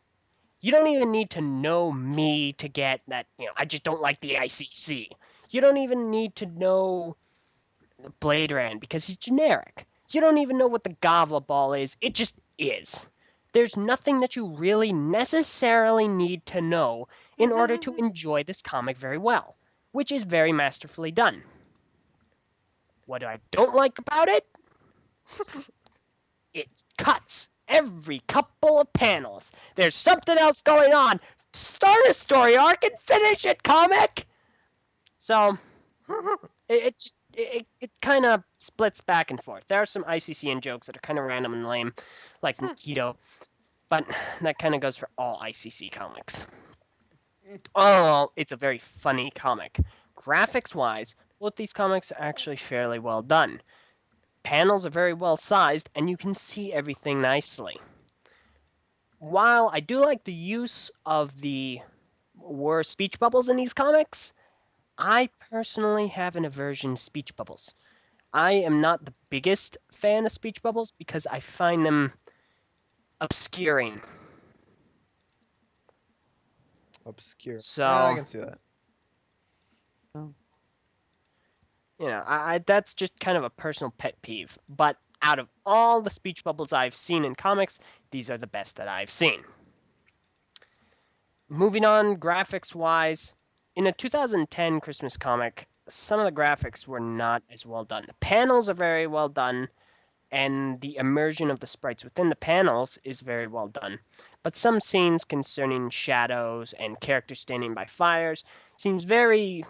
You don't even need to know me to get that, I just don't like the ICC. You don't even need to know Blade Rand because he's generic. You don't even know what the Gavla ball is. It just is. There's nothing that you really necessarily need to know in order to enjoy this comic very well, which is very masterfully done. What I don't like about it? It cuts every couple of panels. There's something else going on. Start a story arc and finish it, comic! So, it kind of splits back and forth. There are some ICCN jokes that are kind of random and lame, like Nikito, but that kind of goes for all ICC comics. Oh, it's a very funny comic. Graphics-wise, both these comics are actually fairly well done. Panels are very well sized, and you can see everything nicely. While I do like the use of the speech bubbles in these comics, I personally have an aversion to speech bubbles. I am not the biggest fan of speech bubbles because I find them obscuring. Obscure. So, yeah, I can see that. That's just kind of a personal pet peeve. But out of all the speech bubbles I've seen in comics, these are the best that I've seen. Moving on, graphics-wise, in a 2010 Christmas comic, some of the graphics were not as well done. The panels are very well done, and the immersion of the sprites within the panels is very well done. But some scenes concerning shadows and characters standing by fires seems very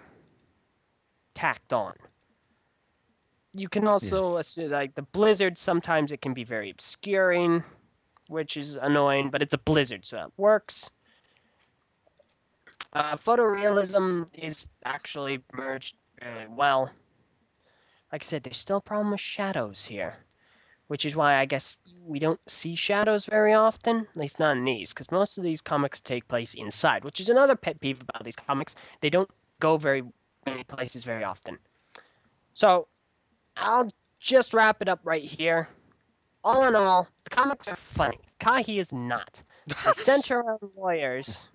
tacked on. You can also assume, the blizzard, sometimes it can be very obscuring, which is annoying, but it's a blizzard, so it works. Photorealism is actually merged very well. Like I said, there's still a problem with shadows here, which is why I guess we don't see shadows very often, at least not in these, because most of these comics take place inside, which is another pet peeve about these comics. They don't go very many places very often. So, I'll just wrap it up right here. All in all, the comics are funny. Kahi is not. They center around lawyers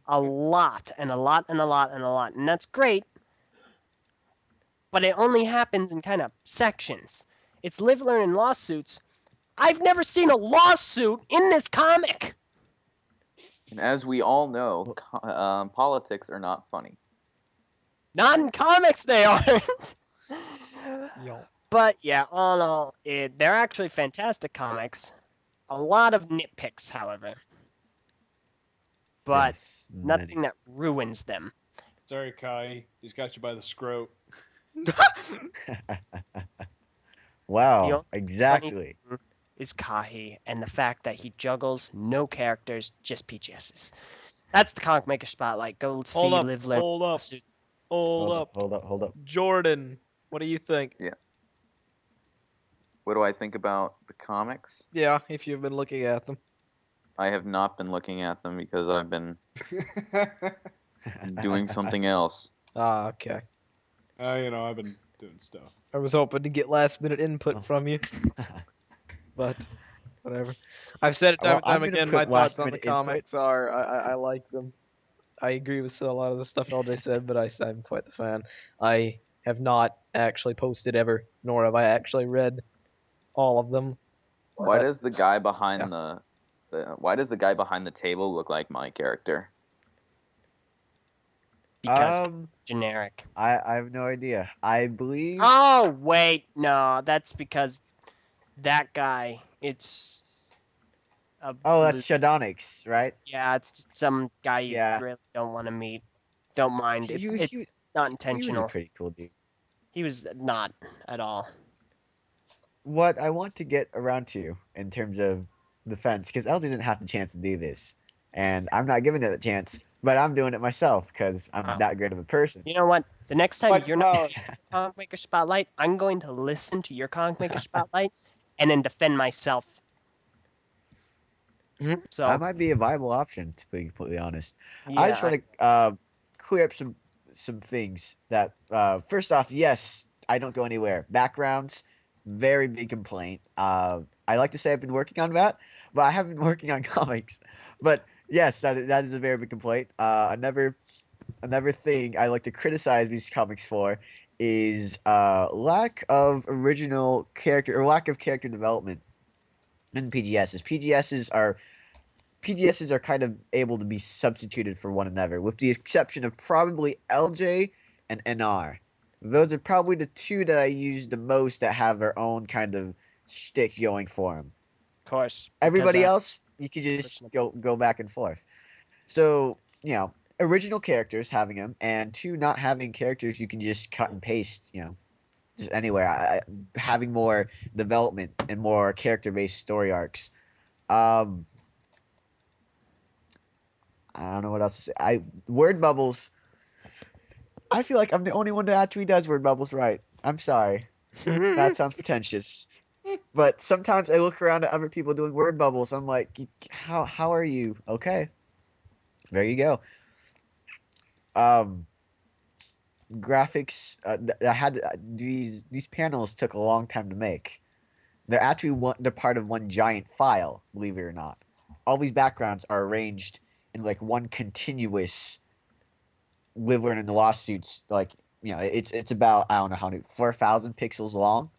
a lot, and a lot, and a lot, and a lot, and that's great. But it only happens in kind of sections. It's live, learn, and lawsuits. I've never seen a lawsuit in this comic. And as we all know, politics are not funny. Not in comics, they aren't. Yo. But yeah, all in all, they're actually fantastic comics. A lot of nitpicks, however. But Yes, nothing that ruins them. Sorry, Kai. He's got you by the scrote. Wow, only exactly. Is Kahi, and the fact that he juggles no characters, just PGSs. That's the Comic Maker Spotlight. Go see Hold up, Live, Learn, hold up, Lawsuit. hold up. Hold up. Jordan, what do you think? What do I think about the comics? Yeah, if you've been looking at them. I have not been looking at them because I've been doing something else. Ah, okay. I've been doing stuff. I was hoping to get last minute input from you, but whatever. I've said it time and Well, I'm time gonna again. put My thoughts on the last-minute input. comics are I like them. I agree with a lot of the stuff LJ said, but I'm quite the fan. I have not actually posted ever, nor have I actually read all of them. Why But- does the guy behind why does the guy behind the table look like my character? Because generic. I have no idea. I believe. Oh, wait. No, that's because that guy, it's... Oh, that's Shadonix, right? Yeah, it's just some guy you Yeah. really don't want to meet. Don't mind. He It's was not he was intentional. a pretty cool dude. He was not at all. What I want to get around to in terms of the fence, because LJ didn't have the chance to do this, and I'm not giving it a chance, but I'm doing it myself because I'm Oh. that great of a person. You know what? The next time But, you're not Comic Maker Spotlight, I'm going to listen to your Comic Maker Spotlight and then defend myself. Mhm. So, That might be a viable option, to be completely honest. yeah, I just want to clear up some things that first off, yes, I don't go anywhere. Backgrounds, very big complaint. I like to say I've been working on that, but I haven't been working on comics. But yes, that is a very big complaint. Another thing I like to criticize these comics for is lack of original character or lack of character development in PGSs. PGSs are kind of able to be substituted for one another, with the exception of probably LJ and NR. Those are probably the two that I use the most that have their own kind of shtick going for them. of course. Everybody because, else, you could just go back and forth. So, original characters having them, and two, not having characters you can just cut and paste, just anywhere. Having more development and more character-based story arcs. I don't know what else to say. Word bubbles. I feel like I'm the only one that actually does word bubbles right. I'm sorry. That sounds pretentious. But sometimes I look around at other people doing word bubbles. I'm like, how are you? Okay. There you go. Graphics. I had these panels took a long time to make. They're actually they're part of one giant file, believe it or not. All these backgrounds are arranged in like one continuous Wyvern and the lawsuits, it's about, I don't know how many, 4,000 pixels long,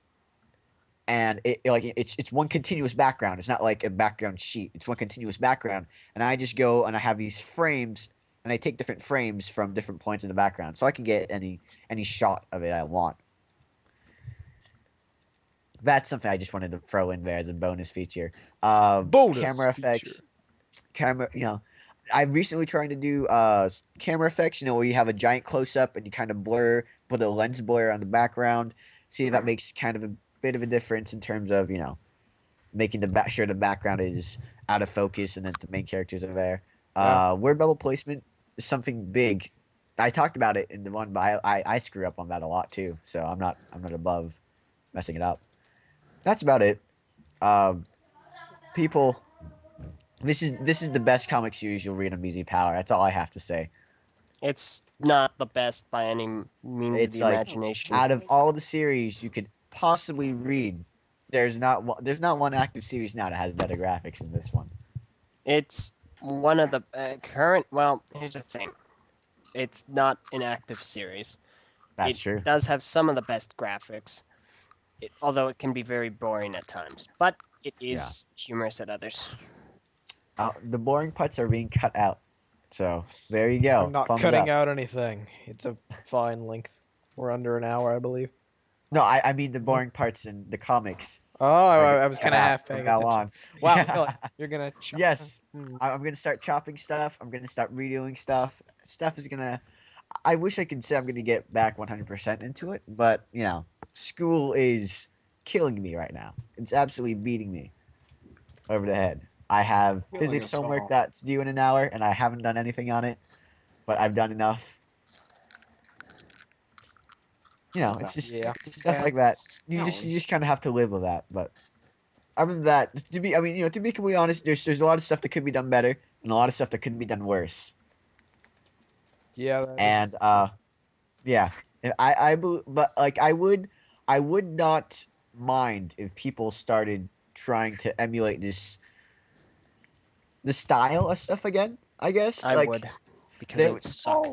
and it's one continuous background. It's not like a background sheet. It's one continuous background, and I just go and I have these frames, and I take different frames from different points in the background, so I can get any shot of it I want. That's something I just wanted to throw in there as a bonus feature. Bonus camera effects, I'm recently trying to do camera effects, where you have a giant close-up and you kind of put a lens blur on the background. See if that makes kind of a bit of a difference in terms of, making sure the background is out of focus and that the main characters are there. Yeah. Word bubble placement is something big. I talked about it in the one, but I screw up on that a lot too, so I'm not above messing it up. That's about it. People... This is the best comic series you'll read on BZ Power. That's all I have to say. It's not the best by any means It's of the like, imagination. Out of all the series you could possibly read, there's not one active series now that has better graphics than this one. It's one of the current. Well, here's the thing. It's not an active series. That's It true. does have some of the best graphics, although it can be very boring at times. But it is humorous at others. The boring parts are being cut out. So there you go. I'm not Thumbs cutting up. out anything. It's a fine length. We're under an hour, I believe. No, I mean the boring parts in the comics. Oh, I was kind of half from paying now attention. on. Wow, Yeah. really? You're gonna chop? Yes. Hmm. I'm gonna start chopping stuff. I'm gonna start redoing stuff. Stuff is gonna. I wish I could say I'm gonna get back 100% into it, but school is killing me right now. It's absolutely beating me over the head. I have Killing physics us all. homework that's due in an hour, and I haven't done anything on it, but I've done enough. It's just Yeah. stuff like that. You just kind of have to live with that. But other than that, to be completely honest, there's a lot of stuff that could be done better, and a lot of stuff that could be done worse. Yeah. That is- And yeah, but like I would not mind if people started trying to emulate the style of stuff again. I guess I like would, because they- it would suck.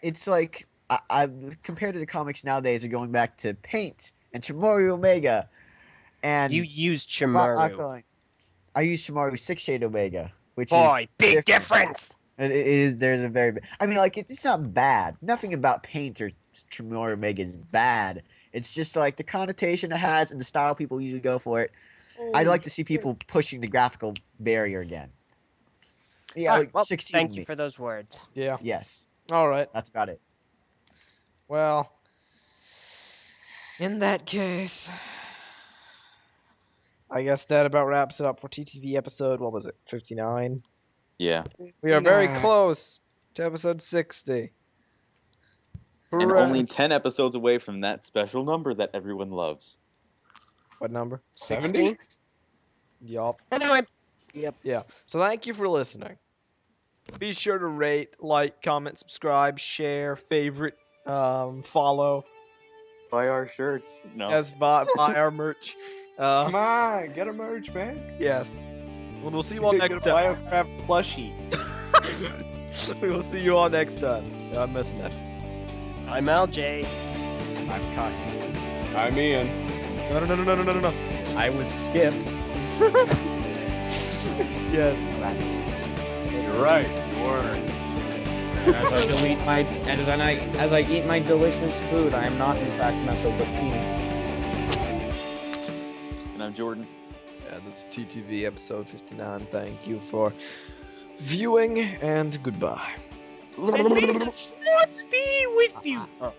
it's like I compared to the comics nowadays are going back to Paint and Chimaru Omega, and You use not Chimaru. going. I use Chimaru 6-Shade Omega, which Boy, is big different. difference! It is. There's a very big. I mean, like it's not bad. Nothing about Paint or Chimaru Omega is bad. It's just like the connotation it has and the style people usually go for it. I'd like to see people pushing the graphical barrier again. Yeah, Alright, like well, succeeding thank you me. for those words. Yeah. Yes, All right. that's about it. Well, in that case, I guess that about wraps it up for TTV episode. What was it? 59. Yeah. We are very Nah. close to episode 60. And Hooray. only 10 episodes away from that special number that everyone loves. What number? 60? Yup. Anyway, Yeah. So thank you for listening. Be sure to rate, like, comment, subscribe, share, favorite, follow. Buy our shirts. No. Yes, buy our merch. Come on, get a merch, man. Yeah. Well, we'll see you all Get a next time. Biocraft plushie. We will see you all next time. I'm missing it. I'm LJ. I'm cocky. I'm Ian. No. I was skipped. Yes. You're right. As I eat my delicious food, I am not in fact Mesopotamia. And I'm Jordan. Yeah, this is TTV episode 59. Thank you for viewing and goodbye. And may the force be with you. Oh.